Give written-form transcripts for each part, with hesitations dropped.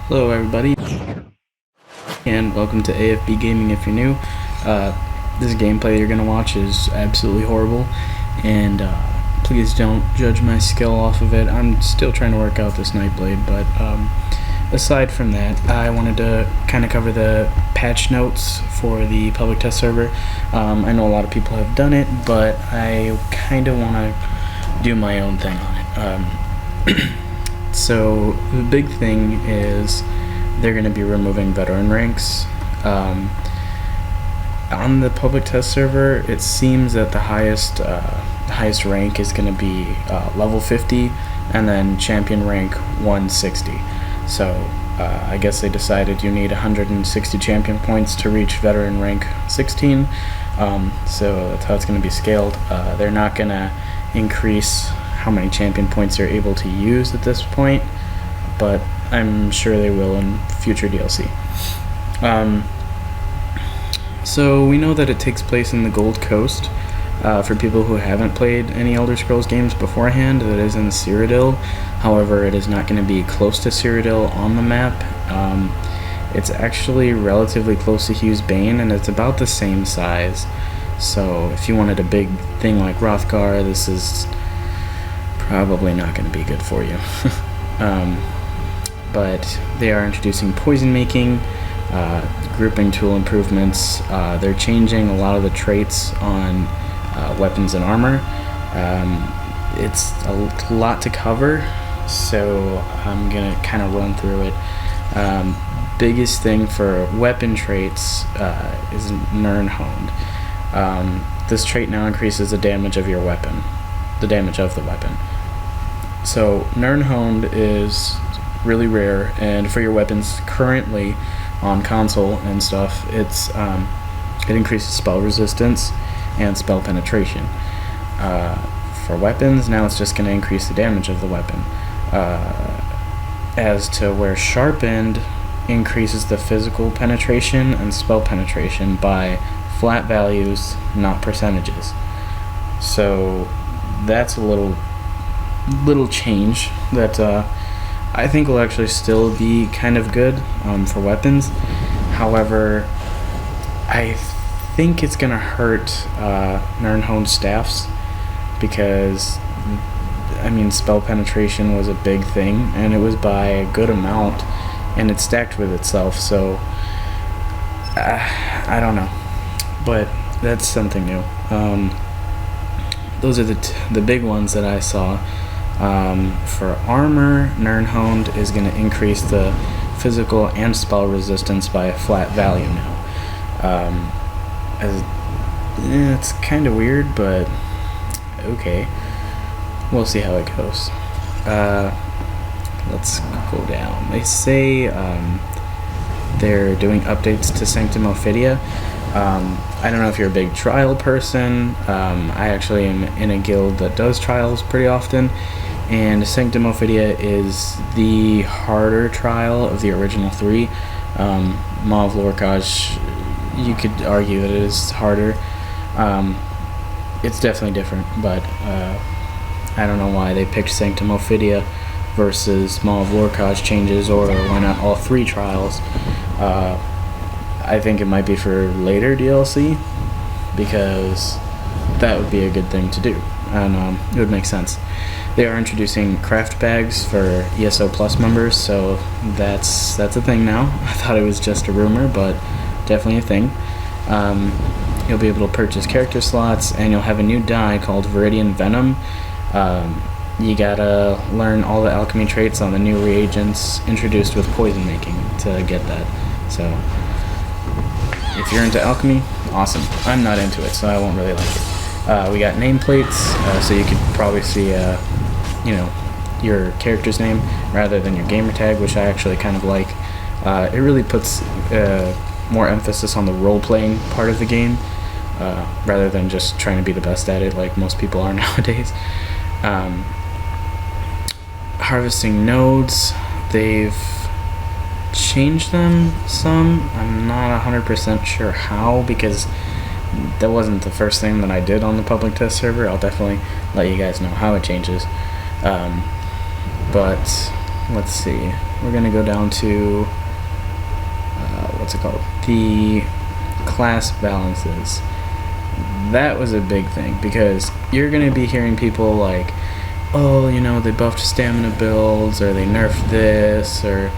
Hello everybody, and welcome to AFB Gaming if you're new. This gameplay you're going to watch is absolutely horrible, and please don't judge my skill off of it. I'm still trying to work out this Nightblade, but aside from that, I wanted to kind of cover the patch notes for the public test server. I know a lot of people have done it, but I kind of want to do my own thing on it. So the big thing is they're going to be removing veteran ranks. On the public test server, it seems that the highest rank is going to be level 50, and then champion rank 160. So I guess they decided you need 160 champion points to reach veteran rank 16. So that's how it's going to be scaled. They're not going to increase how many champion points you're able to use at this point, but I'm sure they will in future DLC. So we know that it takes place in the Gold Coast. For people who haven't played any Elder Scrolls games beforehand, that is in Cyrodiil. However, it is not going to be close to Cyrodiil on the map. It's actually relatively close to Hughes Bane, and it's about the same size. So if you wanted a big thing like Hrothgar, this is probably not going to be good for you. But they are introducing poison making, grouping tool improvements. They're changing a lot of the traits on weapons and armor. It's a lot to cover, so I'm going to kind of run through it. Biggest thing for weapon traits is Nirnhoned. This trait now increases the damage of your weapon, the damage of the weapon. So Nirnhoned is really rare, and for your weapons currently on console and stuff, it increases spell resistance and spell penetration. For weapons, now it's just going to increase the damage of the weapon. As to where Sharpened increases the physical penetration and spell penetration by flat values, not percentages. So that's a little change that I think will actually still be kind of good for weapons. However, I think it's going to hurt Nirnhoned staffs, because I mean, spell penetration was a big thing, and it was by a good amount, and it stacked with itself, so I don't know, but that's something new. Those are the big ones that I saw. For armor, Nirnhoned is going to increase the physical and spell resistance by a flat value now. It's kind of weird, but okay. We'll see how it goes. Let's go down. They say they're doing updates to Sanctum Ophidia. I don't know if you're a big trial person. I actually am in a guild that does trials pretty often, and Sanctum Ophidia is the harder trial of the original three. Maw of Lorcaj, you could argue that it is harder. It's definitely different, but I don't know why they picked Sanctum Ophidia versus Maw of Lorcaj changes, or why not all three trials. I think it might be for later DLC, because that would be a good thing to do, and it would make sense. They are introducing craft bags for ESO Plus members, so that's a thing now. I thought it was just a rumor, but definitely a thing. You'll be able to purchase character slots, and you'll have a new dye called Viridian Venom. You gotta learn all the alchemy traits on the new reagents introduced with poison making to get that. So if you're into alchemy, awesome. I'm not into it, so I won't really like it. We got nameplates, so you could probably see your character's name rather than your gamer tag, which I actually kind of like. It really puts more emphasis on the role-playing part of the game, rather than just trying to be the best at it like most people are nowadays. Harvesting nodes, they've changed them some. I'm not 100% sure how, because that wasn't the first thing that I did on the public test server. I'll definitely let you guys know how it changes. But let's see. we're going to go down to, what's it called? The class balances. That was a big thing, because you're going to be hearing people like, oh, you know, they buffed stamina builds, or they nerfed this, or,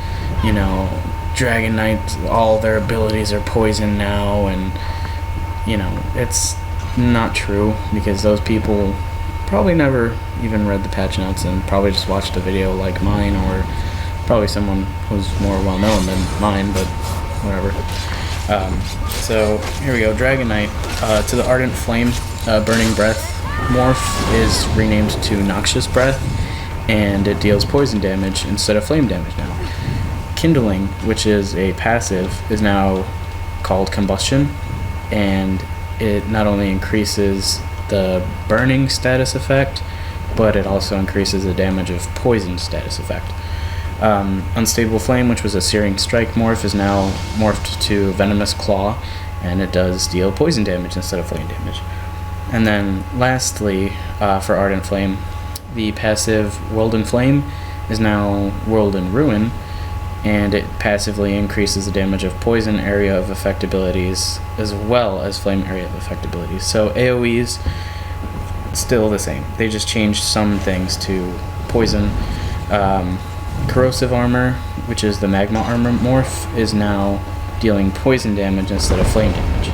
you know, Dragon Knight, all their abilities are poison now, and, you know, it's not true, because those people probably never even read the patch notes and probably just watched a video like mine, or probably someone who's more well-known than mine, but whatever. So here we go, Dragon Knight. To the Ardent Flame, Burning Breath morph is renamed to Noxious Breath, and it deals poison damage instead of flame damage now. Kindling, which is a passive, is now called Combustion, and it not only increases the burning status effect, but it also increases the damage of poison status effect. Unstable Flame, which was a Searing Strike morph, is now morphed to Venomous Claw, and it does deal poison damage instead of flame damage. And then lastly, for Ardent Flame, the passive World in Flame is now World in Ruin, and it passively increases the damage of poison area of effect abilities as well as flame area of effect abilities. So AoEs, still the same. They just changed some things to poison. Corrosive Armor, which is the Magma Armor morph, is now dealing poison damage instead of flame damage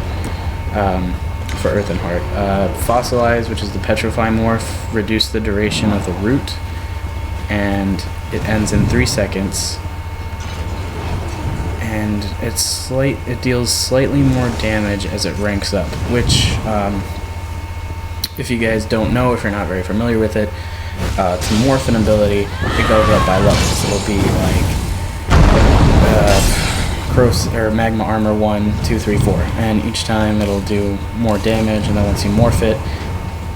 for Earth and Heart. Fossilize, which is the Petrify morph, reduced the duration of the root, and it ends in 3 seconds. And it deals slightly more damage as it ranks up, which, if you guys don't know, if you're not very familiar with it, to morph an ability, it goes up by levels. It'll be like Magma Armor 1, 2, 3, 4, and each time it'll do more damage, and then once you morph it,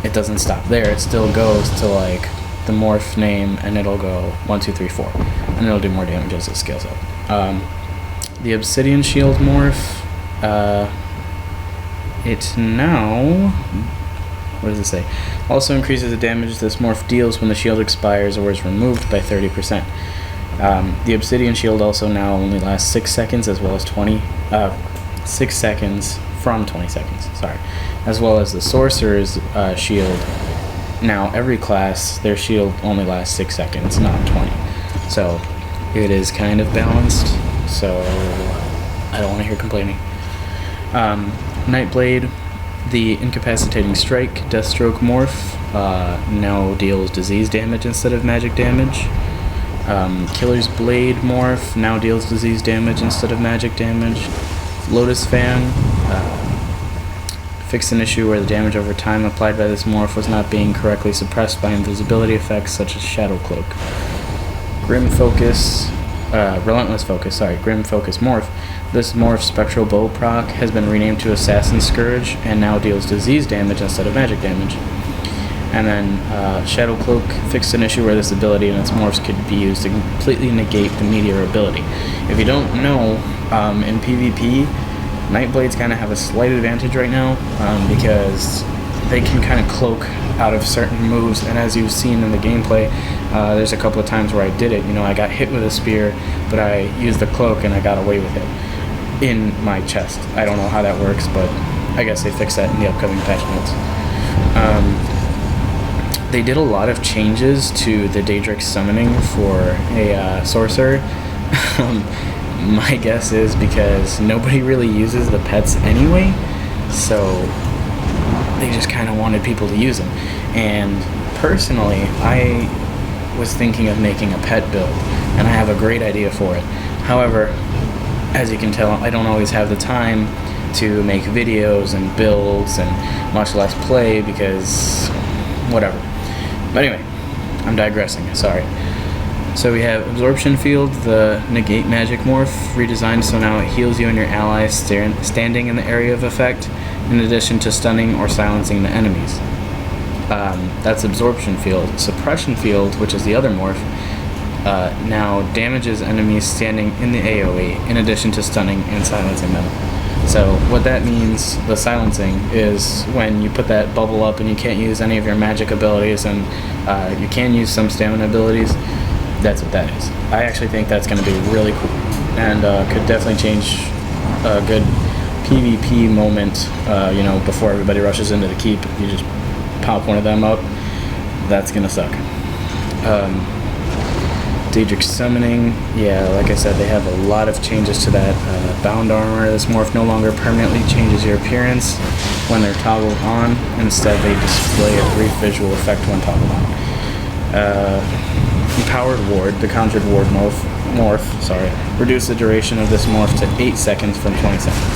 it doesn't stop there. It still goes to like the morph name, and it'll go 1, 2, 3, 4, and it'll do more damage as it scales up. The Obsidian Shield morph, it now, what does it say? Also increases the damage this morph deals when the shield expires or is removed by 30%. The Obsidian Shield also now only lasts 6 seconds, as well as 6 seconds from 20 seconds, sorry. As well as the Sorcerer's Shield. Now every class, their shield only lasts 6 seconds, not 20. So it is kind of balanced, so I don't want to hear complaining. Nightblade, the Incapacitating Strike Deathstroke morph, now deals disease damage instead of magic damage. Killer's Blade morph now deals disease damage instead of magic damage. Lotus Fan fixed an issue where the damage over time applied by this morph was not being correctly suppressed by invisibility effects such as Shadow Cloak. Grim Focus morph. This morph Spectral Bow proc has been renamed to Assassin Scourge and now deals disease damage instead of magic damage. And then Shadow Cloak fixed an issue where this ability and its morphs could be used to completely negate the meteor ability. If you don't know, in PvP, Nightblades kind of have a slight advantage right now because they can kind of cloak out of certain moves, and as you've seen in the gameplay, there's a couple of times where I did it. You know, I got hit with a spear, but I used the cloak and I got away with it in my chest. I don't know how that works, but I guess they fixed that in the upcoming patch notes. They did a lot of changes to the Daedric summoning for a sorcerer. My guess is because nobody really uses the pets anyway, so they just kind of wanted people to use them. And personally, I was thinking of making a pet build, and I have a great idea for it. However, as you can tell, I don't always have the time to make videos and builds, and much less play, because whatever. But anyway, I'm digressing, sorry. So we have Absorption Field, the Negate Magic morph, redesigned so now it heals you and your allies standing in the area of effect, in addition to stunning or silencing the enemies. That's Absorption Field. Suppression Field, which is the other morph, now damages enemies standing in the AoE, in addition to stunning and silencing them. So what that means, the silencing, is when you put that bubble up and you can't use any of your magic abilities, and you can use some stamina abilities, That's what that is. I actually think that's going to be really cool, and could definitely change a good PvP moment. Before everybody rushes into the keep, you just pop one of them up. That's going to suck. Daedric Summoning, yeah, like I said, they have a lot of changes to that. Bound Armor, this morph no longer permanently changes your appearance when they're toggled on. Instead, they display a brief visual effect when toggled on. Empowered Ward, the Conjured Ward morph, reduce the duration of this morph to 8 seconds from 20 seconds.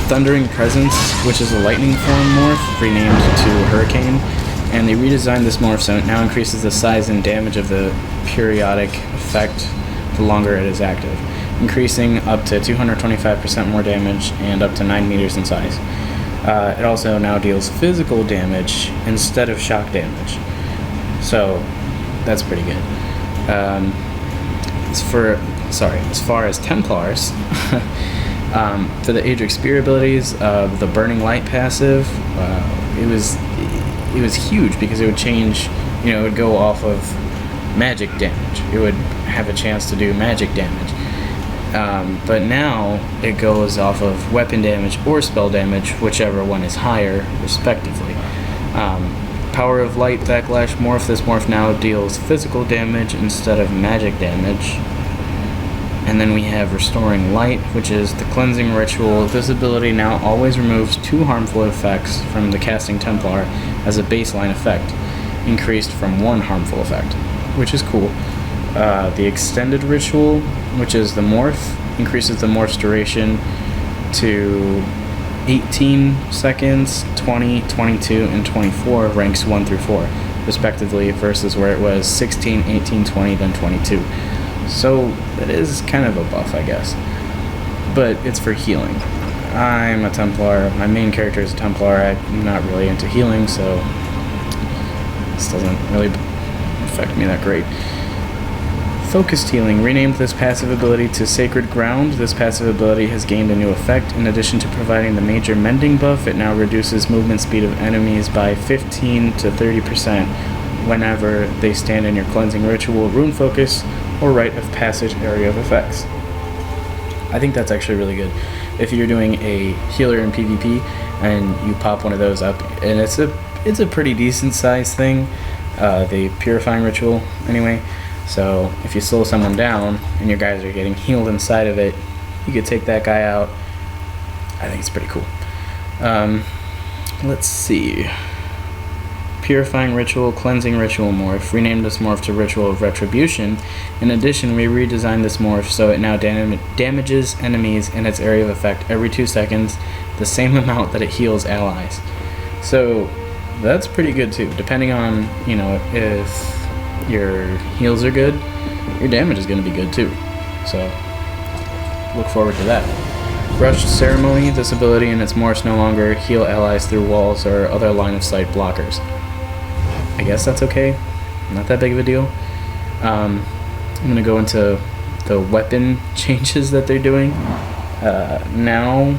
Thundering Presence, which is a lightning form morph, renamed to Hurricane, and they redesigned this morph so it now increases the size and damage of the periodic effect the longer it is active, increasing up to 225% more damage and up to 9 meters in size. It also now deals physical damage instead of shock damage, so that's pretty good. As far as Templars, for the Aedric Spear abilities, the Burning Light passive, it was huge because it would change, it would go off of magic damage. It would have a chance to do magic damage. But now it goes off of weapon damage or spell damage, whichever one is higher, respectively. Power of Light Backlash morph. This morph now deals physical damage instead of magic damage. And then we have Restoring Light, which is the cleansing ritual. This ability now always removes 2 harmful effects from the casting Templar as a baseline effect, increased from 1 harmful effect, which is cool. The Extended Ritual, which is the morph, increases the morph's duration to 18 seconds, 20, 22, and 24, ranks 1 through 4, respectively, versus where it was 16, 18, 20, then 22. So it is kind of a buff, I guess, but it's for healing. I'm a Templar. My main character is a Templar. I'm not really into healing, so this doesn't really affect me that great. Focused Healing. Renamed this passive ability to Sacred Ground. This passive ability has gained a new effect. In addition to providing the major mending buff, it now reduces movement speed of enemies by 15 to 30% whenever they stand in your Cleansing Ritual, Rune Focus, or Rite of Passage area of effects. I think that's actually really good. If you're doing a healer in PvP and you pop one of those up, and it's a pretty decent sized thing, the Purifying Ritual anyway. So if you slow someone down and your guys are getting healed inside of it, you could take that guy out. I think it's pretty cool. Let's see. Purifying Ritual, Cleansing Ritual morph. Renamed this morph to Ritual of Retribution. In addition, we redesigned this morph so it now damages enemies in its area of effect every 2 seconds, the same amount that it heals allies. So that's pretty good too. Depending on, if your heals are good, your damage is going to be good too. So look forward to that. Rushed Ceremony. This ability and its morphs no longer heal allies through walls or other line of sight blockers. I guess that's okay. Not that big of a deal. I'm going to go into the weapon changes that they're doing. Now,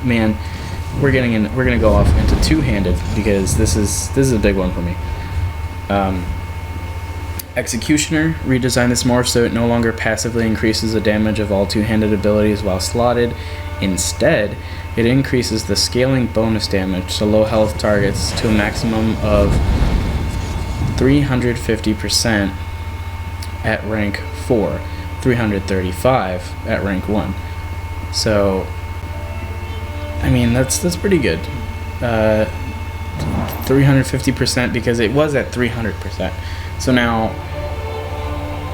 man, we're going to go off into two-handed because this is a big one for me. Executioner. Redesign this morph so it no longer passively increases the damage of all two-handed abilities while slotted. Instead, it increases the scaling bonus damage to low health targets to a maximum of 350% at rank 4, 335 at rank 1. So, I mean, that's pretty good. 350% because it was at 300%. So now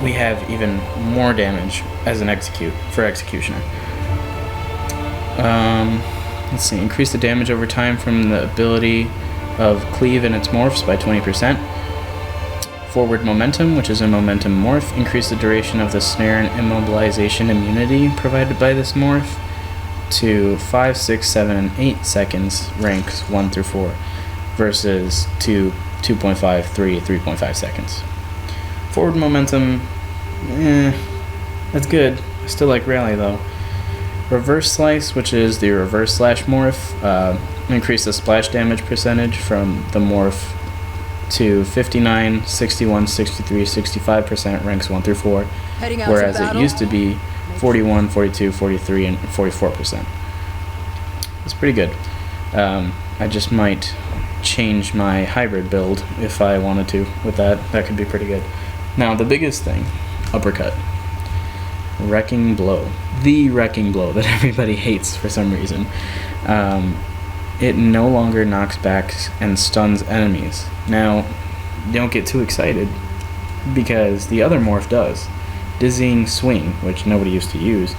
we have even more damage as an executioner. Let's see. Increase the damage over time from the ability of Cleave and its morphs by 20%. Forward Momentum, which is a momentum morph. Increase the duration of the snare and immobilization immunity provided by this morph to 5, 6, 7, and 8 seconds, ranks 1 through 4, versus 2.5, 3, 3.5 seconds. Forward Momentum, that's good. I still like Rally though. Reverse Slice, which is the Reverse Slash morph. Increase the splash damage percentage from the morph to 59, 61, 63, 65% ranks 1 through 4, whereas it used to be 41, 42, 43, and 44%. It's pretty good. I just might change my hybrid build if I wanted to with that. That could be pretty good. Now, the biggest thing, uppercut. Wrecking blow. The wrecking blow that everybody hates for some reason. It no longer knocks back and stuns enemies. Now, don't get too excited, because the other morph does. Dizzying Swing, which nobody used to use,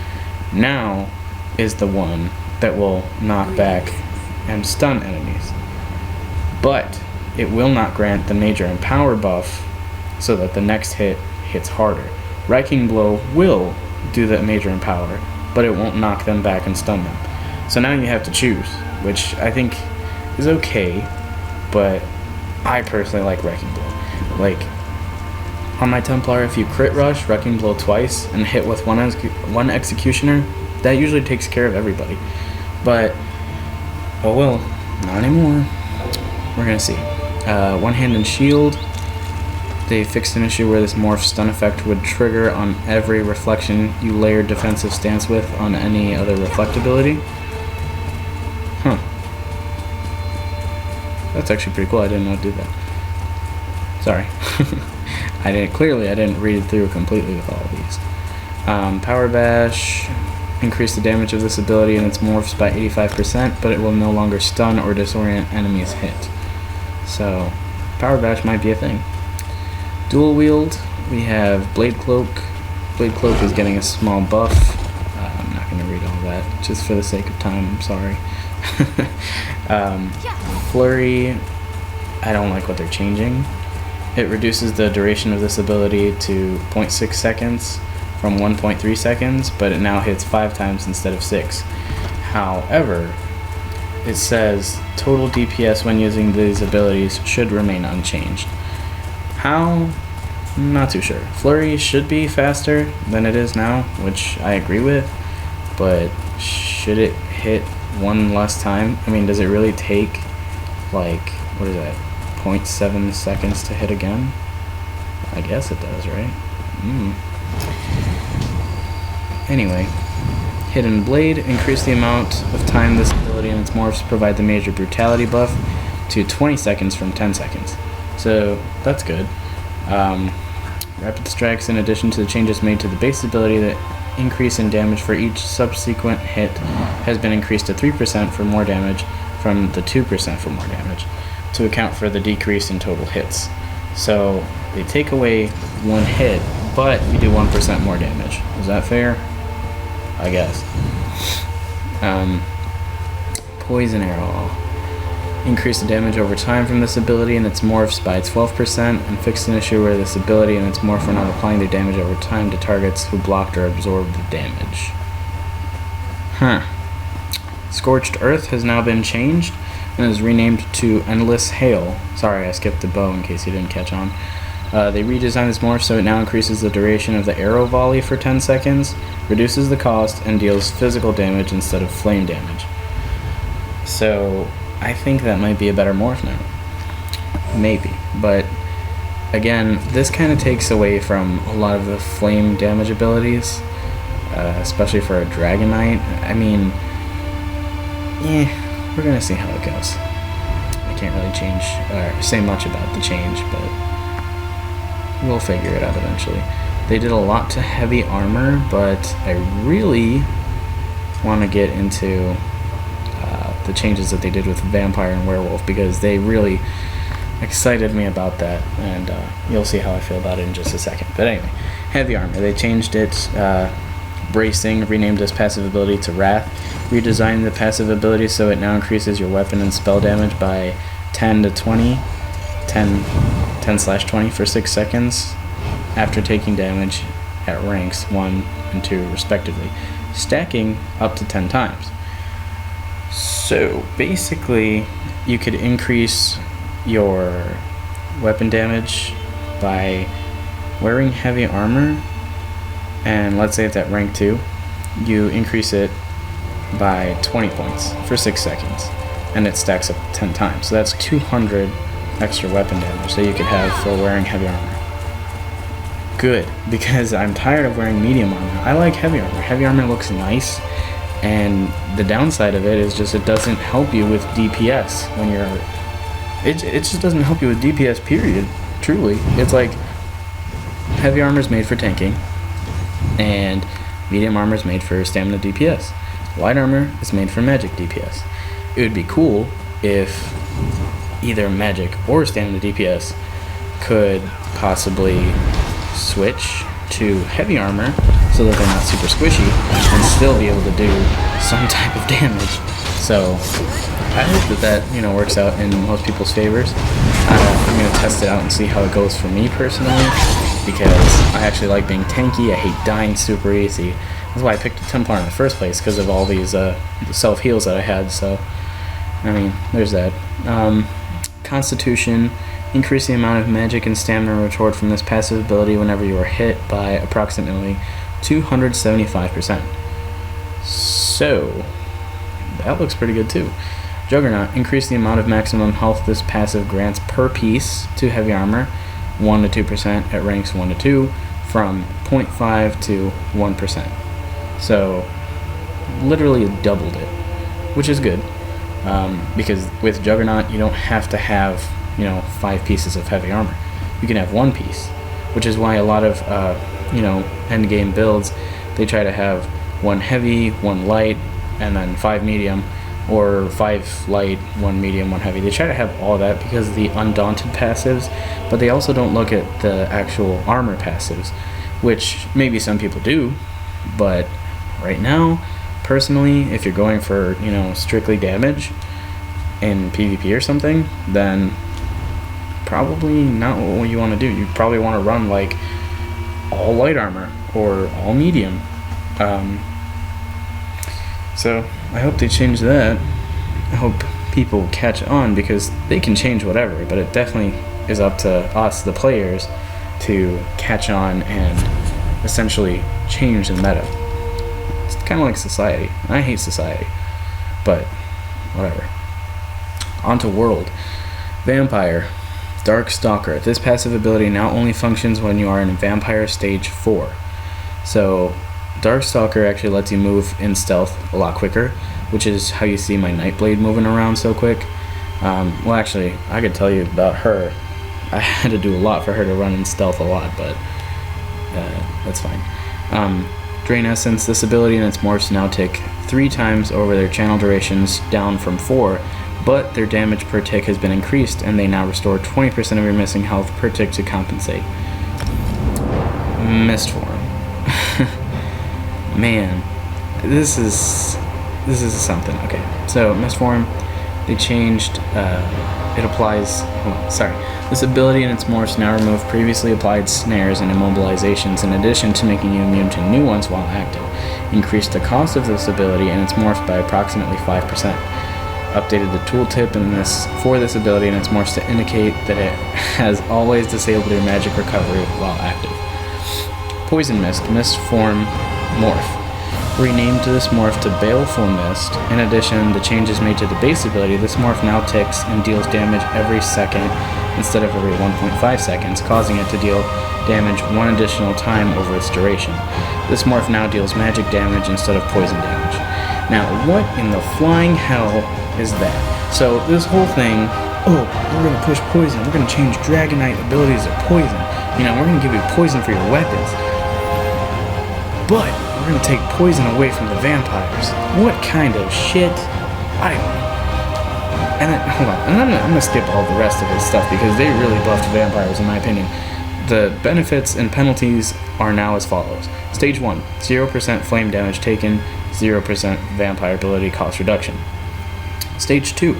now is the one that will knock back and stun enemies. But it will not grant the Major Empower buff so that the next hit hits harder. Wrecking Blow will do that Major Empower, but it won't knock them back and stun them. So now you have to choose, which I think is okay, but I personally like Wrecking Blow. Like, on my Templar, if you crit rush Wrecking Blow twice and hit with one Executioner, that usually takes care of everybody. But, oh well, not anymore. We're gonna see. One Hand and Shield. They fixed an issue where this morph stun effect would trigger on every reflection you layered defensive stance with on any other reflect ability. Huh. That's actually pretty cool. I didn't know it did that. Sorry. I didn't read it through completely with all of these. Power Bash. Increase the damage of this ability and its morphs by 85%, but it will no longer stun or disorient enemies hit. So, Power Bash might be a thing. Dual Wield, we have Blade Cloak. Blade Cloak is getting a small buff. I'm not going to read all that, just for the sake of time, I'm sorry. Flurry, I don't like what they're changing. It reduces the duration of this ability to 0.6 seconds from 1.3 seconds, but it now hits 5 times instead of 6. However, it says total DPS when using these abilities should remain unchanged. How? Not too sure. Flurry should be faster than it is now, which I agree with, but should it hit one less time? I mean, does it really take, like, what is that, 0.7 seconds to hit again? I guess it does, right? Anyway, Hidden Blade, increase the amount of time this ability and its morphs provide the Major Brutality buff to 20 seconds from 10 seconds. So that's good. Rapid Strikes, in addition to the changes made to the base ability, the increase in damage for each subsequent hit has been increased to 3% for more damage from the 2% for more damage to account for the decrease in total hits. So they take away one hit, but you do 1% more damage. Is that fair? I guess. Poison Arrow. Increase the damage over time from this ability and its morphs by 12%, and fix an issue where this ability and its morph are not applying their damage over time to targets who blocked or absorbed the damage. Scorched Earth has now been changed and is renamed to Endless Hail. Sorry, I skipped the bow in case you didn't catch on. They redesigned this morph so it now increases the duration of the arrow volley for 10 seconds, reduces the cost, and deals physical damage instead of flame damage. So I think that might be a better morph now. Maybe. But again, this kind of takes away from a lot of the flame damage abilities, especially for a Dragon Knight. I mean, we're going to see how it goes. I can't really say much about the change, but we'll figure it out eventually. They did a lot to heavy armor, but I really want to get into the changes that they did with Vampire and Werewolf, because they really excited me about that, and you'll see how I feel about it in just a second. But anyway, heavy armor, they changed it. Bracing, renamed this passive ability to Wrath, redesigned the passive ability so it now increases your weapon and spell damage by 10/20 for 6 seconds after taking damage at ranks 1 and 2 respectively, stacking up to 10 times. So basically, you could increase your weapon damage by wearing heavy armor, and let's say it's at rank 2, you increase it by 20 points for 6 seconds, and it stacks up 10 times. So that's 200 extra weapon damage that you could have for wearing heavy armor. Good, because I'm tired of wearing medium armor. I like heavy armor. Heavy armor looks nice, and the downside of it is just it doesn't help you with DPS when you're... It just doesn't help you with DPS, period. Truly. It's like heavy armor is made for tanking, and medium armor is made for stamina DPS. Light armor is made for magic DPS. It would be cool if either magic or stamina DPS could possibly switch to heavy armor so that they're not super squishy and still be able to do some type of damage. So I hope that works out in most people's favors. I'm going to test it out and see how it goes for me personally, because I actually like being tanky. I hate dying super easy. That's why I picked a Templar in the first place, because of all these self-heals that I had. So, I mean, there's that. Constitution. Increase the amount of magic and stamina retort from this passive ability whenever you are hit by approximately 275%. So, that looks pretty good too. Juggernaut. Increase the amount of maximum health this passive grants per piece to heavy armor, 1 to 2% at ranks 1 to 2, from 0.5 to 1%. So, literally doubled it, which is good. Because with Juggernaut, you don't have to have 5 pieces of heavy armor. You can have 1 piece, which is why a lot of end game builds, they try to have 1 heavy, 1 light, and then 5 medium, or 5 light, 1 medium, 1 heavy. They try to have all that because of the undaunted passives, but they also don't look at the actual armor passives, which maybe some people do, but right now, personally, if you're going for strictly damage in PvP or something, then probably not what you want to do. You probably want to run like all light armor or all medium. So I hope they change that. I hope people catch on, because they can change whatever, but it definitely is up to us, the players, to catch on and essentially change the meta. It's kind of like society. I hate society, but whatever. Onto world. Vampire. Dark Stalker. This passive ability now only functions when you are in Vampire Stage 4. So, Dark Stalker actually lets you move in stealth a lot quicker, which is how you see my Nightblade moving around so quick. Well, actually, I could tell you about her. I had to do a lot for her to run in stealth a lot, but that's fine. Drain Essence. This ability and its morphs now tick 3 times over their channel durations, down from 4, but their damage per tick has been increased, and they now restore 20% of your missing health per tick to compensate. Mist Form. Man, this is something. Okay, so Mist Form, they changed. It applies. This ability and its morphs now remove previously applied snares and immobilizations, in addition to making you immune to new ones while active. Increased the cost of this ability and its morphs by approximately 5%. Updated the tooltip for this ability and its morphs to indicate that it has always disabled your magic recovery while active. Poison Mist, Mist Form Morph. Renamed this morph to Baleful Mist. In addition, the changes made to the base ability, this morph now ticks and deals damage every second instead of every 1.5 seconds, causing it to deal damage 1 additional time over its duration. This morph now deals magic damage instead of poison damage. Now, what in the flying hell is that? So this whole thing, we're going to push poison, we're going to change Dragonite abilities to poison, we're going to give you poison for your weapons, but we're going to take poison away from the vampires. What kind of shit? I don't know. And then, hold on, and I'm going to skip all the rest of his stuff, because they really buffed vampires in my opinion. The benefits and penalties are now as follows. Stage 1, 0% flame damage taken, 0% vampire ability cost reduction. Stage 2,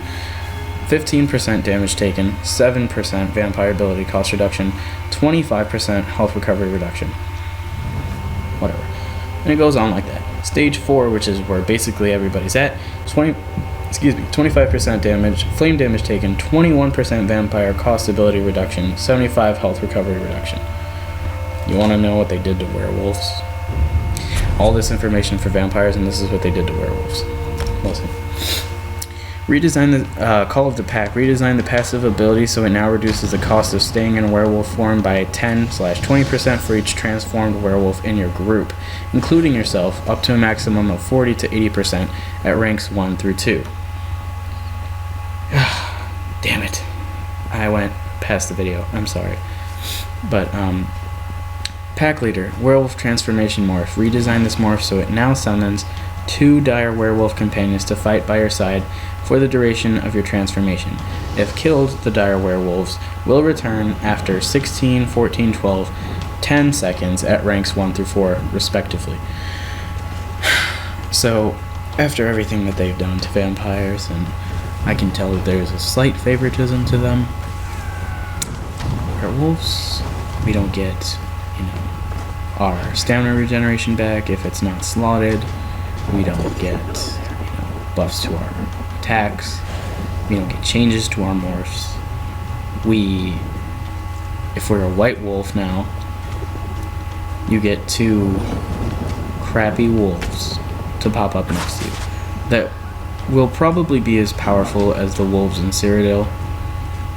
15% damage taken, 7% vampire ability cost reduction, 25% health recovery reduction. Whatever. And it goes on like that. Stage 4, which is where basically everybody's at, 25% damage, flame damage taken, 21% vampire cost ability reduction, 75 health recovery reduction. You want to know what they did to werewolves? All this information for vampires, and this is what they did to werewolves. Listen. Redesign the Call of the Pack. Redesign the passive ability so it now reduces the cost of staying in werewolf form by 10/20% for each transformed werewolf in your group, including yourself, up to a maximum of 40 to 80% at ranks 1 through 2. Damn it. I went past the video. I'm sorry. But, Pack Leader. Werewolf Transformation Morph. Redesign this morph so it now summons 2 dire werewolf companions to fight by your side for the duration of your transformation. If killed, the dire werewolves will return after 16, 14, 12, 10 seconds at ranks 1 through 4, respectively. So, after everything that they've done to vampires, and I can tell that there's a slight favoritism to them, werewolves, we don't get, our stamina regeneration back if it's not slotted. We don't get, buffs to our attacks. We don't get changes to our morphs. If we're a white wolf now, you get 2 crappy wolves to pop up next to you that will probably be as powerful as the wolves in Cyrodiil.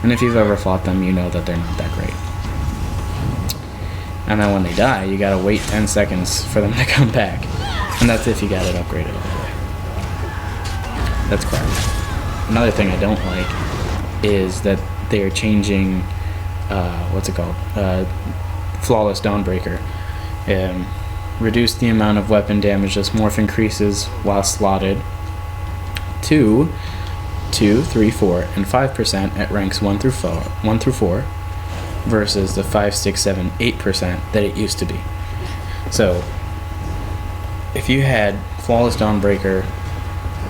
And if you've ever fought them, you know that they're not that great. And then when they die, you gotta wait 10 seconds for them to come back. And that's if you got it upgraded all the way. That's crap. Another thing I don't like is that they're changing, Flawless Dawnbreaker. Reduce the amount of weapon damage this morph increases while slotted to 2, 3, 4, and 5% at ranks 1 through 4 versus the 5, 6, 7, 8% that it used to be. So, if you had Flawless Dawnbreaker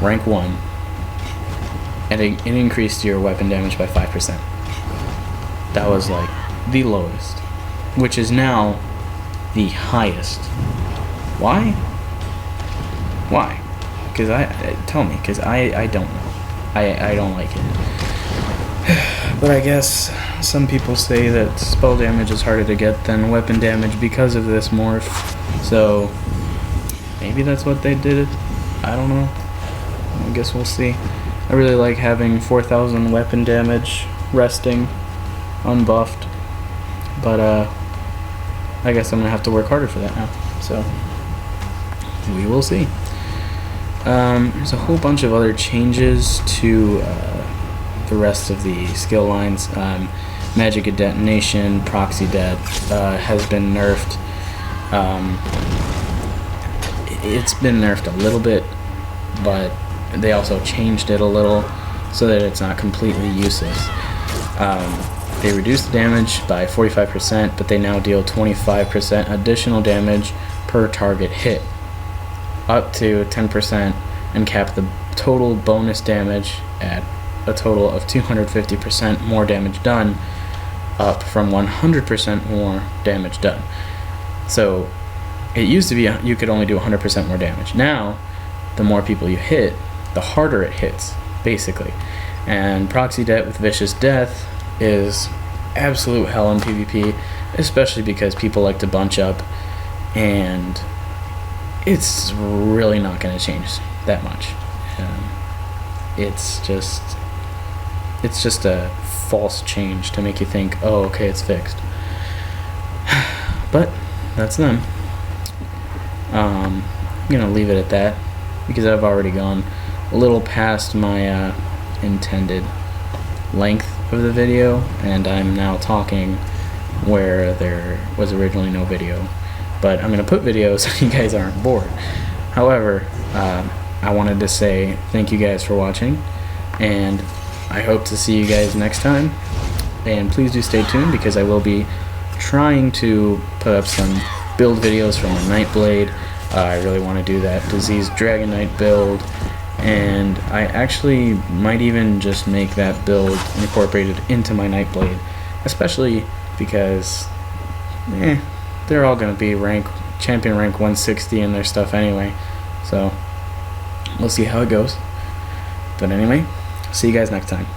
rank 1 and it increased your weapon damage by 5%, that was like the lowest, which is now the highest. Why? Because tell me, because I don't know. I don't like it. But I guess some people say that spell damage is harder to get than weapon damage because of this morph. So maybe that's what they did. I don't know. I guess we'll see. I really like having 4,000 weapon damage resting unbuffed. But I guess I'm going to have to work harder for that now. So we will see. There's a whole bunch of other changes to the rest of the skill lines. Magic of Detonation, Proxy Det has been nerfed. It's been nerfed a little bit, but they also changed it a little so that it's not completely useless. They reduced the damage by 45%, but they now deal 25% additional damage per target hit, up to 10%, and cap the total bonus damage at a total of 250% more damage done, up from 100% more damage done. So it used to be you could only do 100% more damage. Now, the more people you hit, the harder it hits, basically. And Proxy Det with Vicious Death is absolute hell in PvP, especially because people like to bunch up, and it's really not going to change that much. It's just a false change to make you think, oh, okay, it's fixed. But that's them. I'm gonna leave it at that because I've already gone a little past my intended length of the video, and I'm now talking where there was originally no video. But I'm gonna put videos so you guys aren't bored. However, I wanted to say thank you guys for watching, and I hope to see you guys next time. And please do stay tuned because I will be trying to put up some build videos for my Nightblade. I really want to do that Diseased Dragon Knight build, and I actually might even just make that build incorporated into my Nightblade, especially because they're all going to be champion rank 160 in their stuff anyway, so we'll see how it goes. But anyway, see you guys next time.